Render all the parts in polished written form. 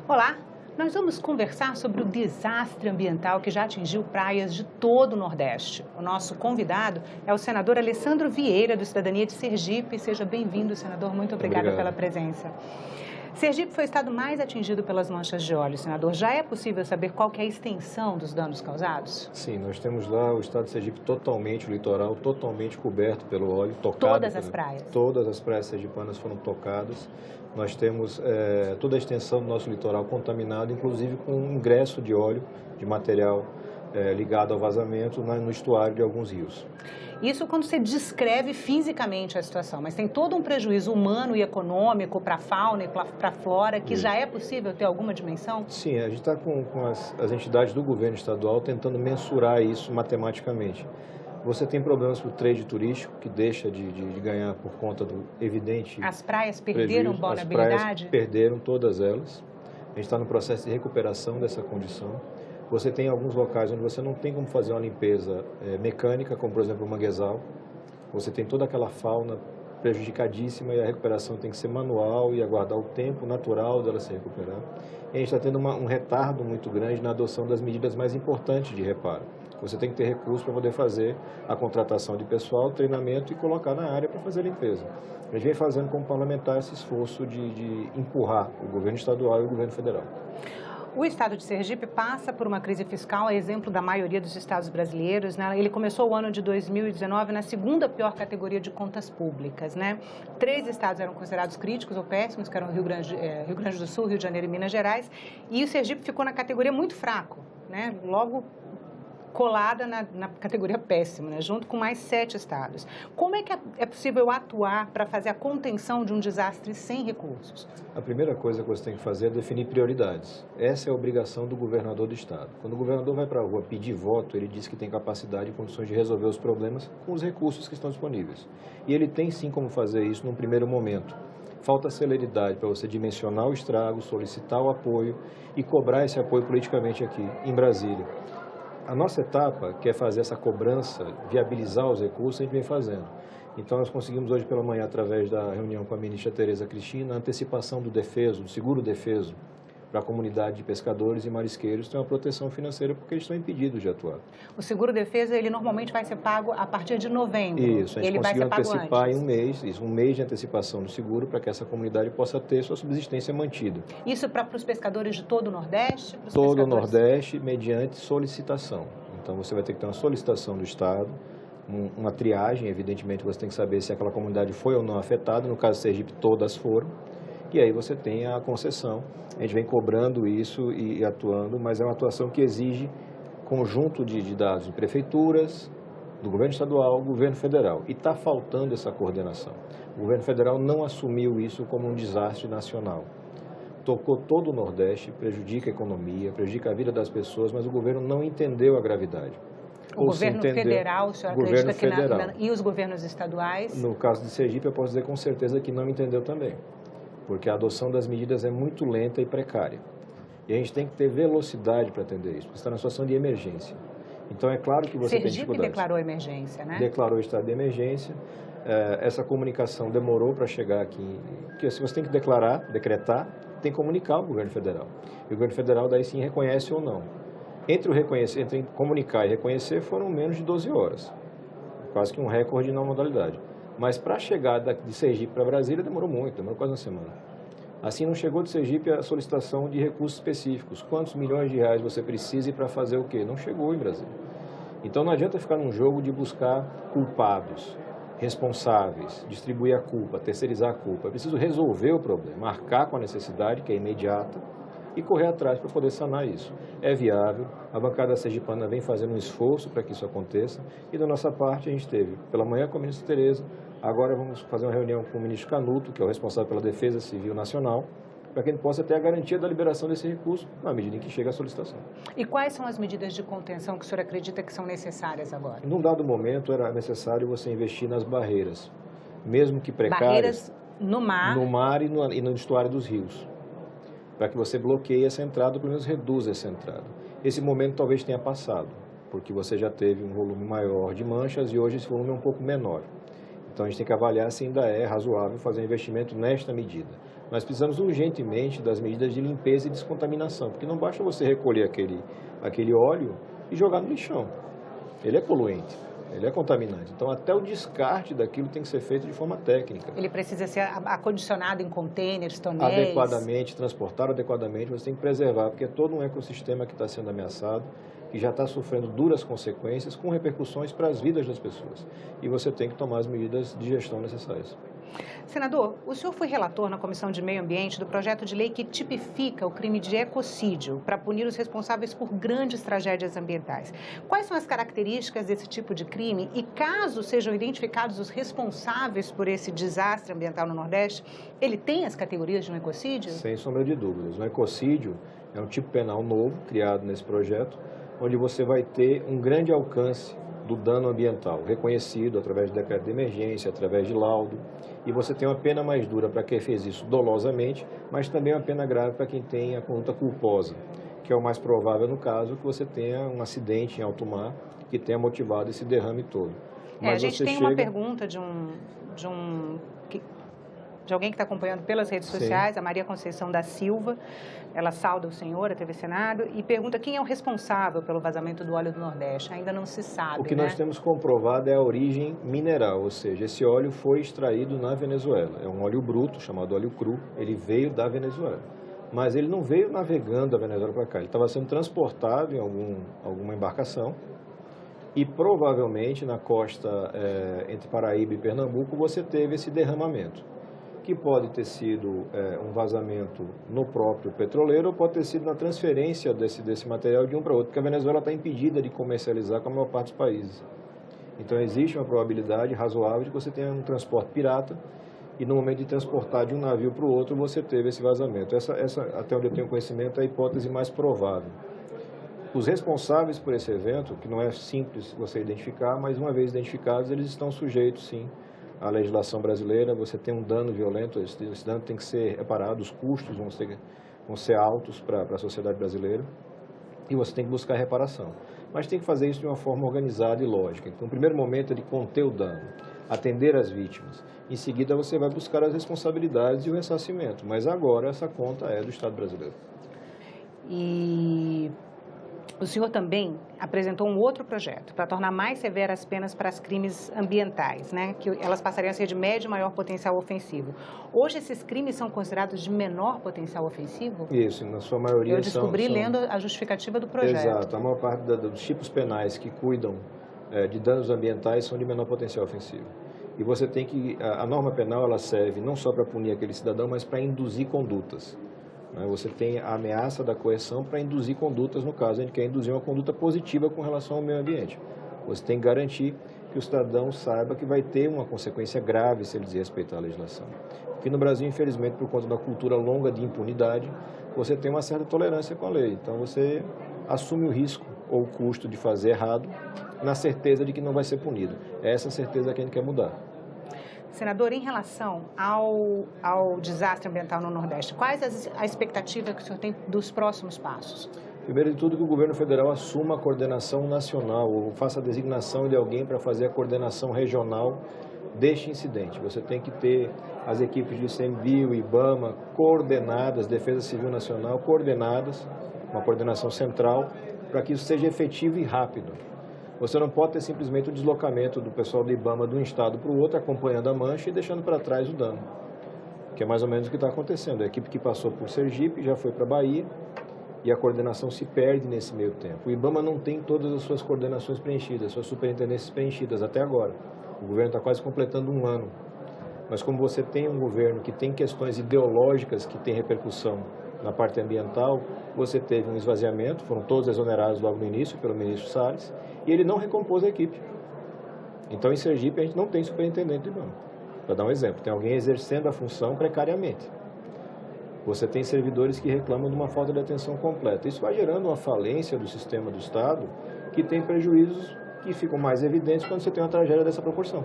Olá, nós vamos conversar sobre o desastre ambiental que já atingiu praias de todo o Nordeste. O nosso convidado é o senador Alessandro Vieira, do Cidadania de Sergipe. Seja bem-vindo, senador. Muito obrigada pela presença. Sergipe foi o estado mais atingido pelas manchas de óleo, senador. Já é possível saber qual que é a extensão dos danos causados? Sim, nós temos lá o estado de Sergipe totalmente, o litoral totalmente coberto pelo óleo, tocado. Todas as praias? Todas as praias sergipanas foram tocadas. Nós temos toda a extensão do nosso litoral contaminado, inclusive com ingresso de óleo, de material ligado ao vazamento no estuário de alguns rios. Isso quando você descreve fisicamente a situação, mas tem todo um prejuízo humano e econômico para a fauna e para a flora, que já é possível ter alguma dimensão? Sim, a gente está com as entidades do governo estadual tentando mensurar isso matematicamente. Você tem problemas para o trade turístico, que deixa de ganhar por conta do evidente As praias perderam prejuízo. vulnerabilidade? As praias perderam todas elas. A gente está no processo de recuperação dessa condição. Você tem alguns locais onde você não tem como fazer uma limpeza mecânica, como por exemplo o manguezal. Você tem toda aquela fauna prejudicadíssima e a recuperação tem que ser manual e aguardar o tempo natural dela se recuperar. E a gente está tendo um retardo muito grande na adoção das medidas mais importantes de reparo. Você tem que ter recursos para poder fazer a contratação de pessoal, treinamento e colocar na área para fazer a limpeza. A gente vem fazendo como parlamentar esse esforço de empurrar o governo estadual e o governo federal. O estado de Sergipe passa por uma crise fiscal, a exemplo da maioria dos estados brasileiros, né? Ele começou o ano de 2019 na segunda pior categoria de contas públicas, né? 3 estados eram considerados críticos ou péssimos, que eram Rio Grande do Sul, Rio de Janeiro e Minas Gerais, e o Sergipe ficou na categoria muito fraco, né? Logo colada na categoria péssima, né? Junto com mais 7 estados. Como é que é possível atuar para fazer a contenção de um desastre sem recursos? A primeira coisa que você tem que fazer é definir prioridades. Essa é a obrigação do governador do estado. Quando o governador vai para a rua pedir voto, ele diz que tem capacidade e condições de resolver os problemas com os recursos que estão disponíveis. E ele tem sim como fazer isso num primeiro momento. Falta celeridade para você dimensionar o estrago, solicitar o apoio e cobrar esse apoio politicamente aqui, em Brasília. A nossa etapa, que é fazer essa cobrança, viabilizar os recursos, a gente vem fazendo. Então, nós conseguimos hoje pela manhã, através da reunião com a ministra Tereza Cristina, a antecipação do defeso, do seguro defeso, para a comunidade de pescadores e marisqueiros ter uma proteção financeira, porque eles estão impedidos de atuar. O seguro-defesa, ele normalmente vai ser pago a partir de novembro. Isso, a gente ele vai ser conseguiu pago antecipar antes. em um mês, um mês de antecipação do seguro, para que essa comunidade possa ter sua subsistência mantida. Isso para os pescadores de todo o Nordeste? Todo o Nordeste, mediante solicitação. Então, você vai ter que ter uma solicitação do Estado, uma triagem, evidentemente você tem que saber se aquela comunidade foi ou não afetada, no caso do Sergipe todas foram, e aí você tem a concessão. A gente vem cobrando isso e atuando, mas é uma atuação que exige conjunto de dados de prefeituras, do governo estadual, governo federal, e está faltando essa coordenação. O governo federal não assumiu isso como um desastre nacional. Tocou todo o Nordeste, prejudica a economia, prejudica a vida das pessoas, mas o governo não entendeu a gravidade. O governo federal, o senhor acredita que e os governos estaduais? No caso de Sergipe, eu posso dizer com certeza que não entendeu também, porque a adoção das medidas é muito lenta e precária. E a gente tem que ter velocidade para atender isso, porque está na situação de emergência. Então, é claro que você tem dificuldades. Sergipe declarou emergência, né? Declarou o estado de emergência. Essa comunicação demorou para chegar aqui, porque se você tem que decretar, tem que comunicar ao governo federal. E o governo federal daí sim reconhece ou não. Entre comunicar e reconhecer foram menos de 12 horas. Quase que um recorde na modalidade. Mas para chegar de Sergipe para Brasília demorou muito, demorou quase uma semana. Assim não chegou de Sergipe a solicitação de recursos específicos. Quantos milhões de reais você precisa para fazer o quê? Não chegou em Brasília. Então não adianta ficar num jogo de buscar culpados, responsáveis, distribuir a culpa, terceirizar a culpa. É preciso resolver o problema, marcar com a necessidade, que é imediata, e correr atrás para poder sanar isso. É viável, a bancada sergipana vem fazendo um esforço para que isso aconteça, e da nossa parte a gente teve, pela manhã com a ministra Tereza, agora vamos fazer uma reunião com o ministro Canuto, que é o responsável pela Defesa Civil Nacional, para que a gente possa ter a garantia da liberação desse recurso na medida em que chega a solicitação. E quais são as medidas de contenção que o senhor acredita que são necessárias agora? Num dado momento era necessário você investir nas barreiras, mesmo que precárias. Barreiras no mar? No mar e no estuário dos rios, para que você bloqueie essa entrada, ou pelo menos reduza essa entrada. Esse momento talvez tenha passado, porque você já teve um volume maior de manchas e hoje esse volume é um pouco menor. Então, a gente tem que avaliar se ainda é razoável fazer um investimento nesta medida. Nós precisamos urgentemente das medidas de limpeza e descontaminação, porque não basta você recolher aquele óleo e jogar no lixão. Ele é poluente, ele é contaminante. Então, até o descarte daquilo tem que ser feito de forma técnica. Ele precisa ser acondicionado em containers, tonéis? Adequadamente, transportado adequadamente, você tem que preservar, porque é todo um ecossistema que está sendo ameaçado, que já está sofrendo duras consequências, com repercussões para as vidas das pessoas. E você tem que tomar as medidas de gestão necessárias. Senador, o senhor foi relator na Comissão de Meio Ambiente do projeto de lei que tipifica o crime de ecocídio para punir os responsáveis por grandes tragédias ambientais. Quais são as características desse tipo de crime e, caso sejam identificados os responsáveis por esse desastre ambiental no Nordeste, ele tem as categorias de um ecocídio? Sem sombra de dúvidas. Um ecocídio é um tipo penal novo criado nesse projeto, onde você vai ter um grande alcance do dano ambiental, reconhecido através de decreto de emergência, através de laudo, e você tem uma pena mais dura para quem fez isso dolosamente, mas também uma pena grave para quem tem a conduta culposa, que é o mais provável no caso que você tenha um acidente em alto mar que tenha motivado esse derrame todo. Mas a gente tem uma pergunta de alguém que está acompanhando pelas redes sociais, a Maria Conceição da Silva. Ela sauda o senhor, a TV Senado, e pergunta quem é o responsável pelo vazamento do óleo do Nordeste. Ainda não se sabe, O que nós temos comprovado é a origem mineral, ou seja, esse óleo foi extraído na Venezuela. É um óleo bruto, chamado óleo cru, ele veio da Venezuela. Mas ele não veio navegando da Venezuela para cá, ele estava sendo transportado em alguma embarcação e provavelmente na costa entre Paraíba e Pernambuco você teve esse derramamento, que pode ter sido um vazamento no próprio petroleiro ou pode ter sido na transferência desse material de um para outro, porque a Venezuela está impedida de comercializar com a maior parte dos países. Então, existe uma probabilidade razoável de que você tenha um transporte pirata e no momento de transportar de um navio para o outro, você teve esse vazamento. Essa, até onde eu tenho conhecimento, é a hipótese mais provável. Os responsáveis por esse evento, que não é simples você identificar, mas uma vez identificados, eles estão sujeitos, sim, a legislação brasileira. Você tem um dano violento, esse dano tem que ser reparado, os custos vão ser altos para a sociedade brasileira e você tem que buscar reparação. Mas tem que fazer isso de uma forma organizada e lógica. Então, no primeiro momento é de conter o dano, atender as vítimas. Em seguida, você vai buscar as responsabilidades e o ressarcimento. Mas agora essa conta é do Estado brasileiro. E o senhor também apresentou um outro projeto para tornar mais severas as penas para os crimes ambientais, né? Que elas passariam a ser de médio e maior potencial ofensivo. Hoje, esses crimes são considerados de menor potencial ofensivo? Isso, na sua maioria Eu descobri lendo a justificativa do projeto. Exato, a maior parte dos tipos penais que cuidam de danos ambientais são de menor potencial ofensivo. E você tem que, a norma penal ela serve não só para punir aquele cidadão, mas para induzir condutas. Você tem a ameaça da coerção para induzir condutas, no caso, a gente quer induzir uma conduta positiva com relação ao meio ambiente. Você tem que garantir que o cidadão saiba que vai ter uma consequência grave se ele desrespeitar a legislação. Porque no Brasil, infelizmente, por conta da cultura longa de impunidade, você tem uma certa tolerância com a lei. Então, você assume o risco ou o custo de fazer errado na certeza de que não vai ser punido. É essa certeza que a gente quer mudar. Senador, em relação ao desastre ambiental no Nordeste, quais a expectativa que o senhor tem dos próximos passos? Primeiro de tudo, que o governo federal assuma a coordenação nacional, ou faça a designação de alguém para fazer a coordenação regional deste incidente. Você tem que ter as equipes do ICMBio, IBAMA, coordenadas, Defesa Civil Nacional, coordenadas, uma coordenação central, para que isso seja efetivo e rápido. Você não pode ter simplesmente o deslocamento do pessoal do IBAMA de um estado para o outro, acompanhando a mancha e deixando para trás o dano, que é mais ou menos o que está acontecendo. A equipe que passou por Sergipe já foi para a Bahia e a coordenação se perde nesse meio tempo. O IBAMA não tem todas as suas coordenações preenchidas, suas superintendências preenchidas até agora. O governo está quase completando um ano. Mas como você tem um governo que tem questões ideológicas que têm repercussão na parte ambiental, você teve um esvaziamento, foram todos exonerados logo no início pelo ministro Salles, e ele não recompôs a equipe. Então, em Sergipe, a gente não tem superintendente do IBAMA. Para dar um exemplo, tem alguém exercendo a função precariamente. Você tem servidores que reclamam de uma falta de atenção completa. Isso vai gerando uma falência do sistema do Estado que tem prejuízos que ficam mais evidentes quando você tem uma tragédia dessa proporção.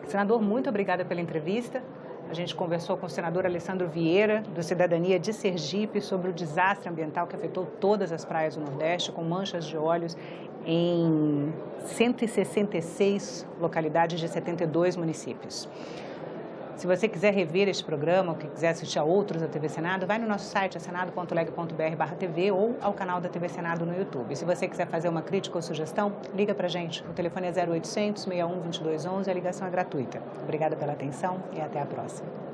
Senador, muito obrigada pela entrevista. A gente conversou com o senador Alessandro Vieira, do Cidadania de Sergipe, sobre o desastre ambiental que afetou todas as praias do Nordeste, com manchas de óleos em 166 localidades de 72 municípios. Se você quiser rever este programa ou quiser assistir a outros da TV Senado, vai no nosso site, senado.leg.br/TV ou ao canal da TV Senado no YouTube. Se você quiser fazer uma crítica ou sugestão, liga pra gente. O telefone é 0800 61 2211, a ligação é gratuita. Obrigada pela atenção e até a próxima.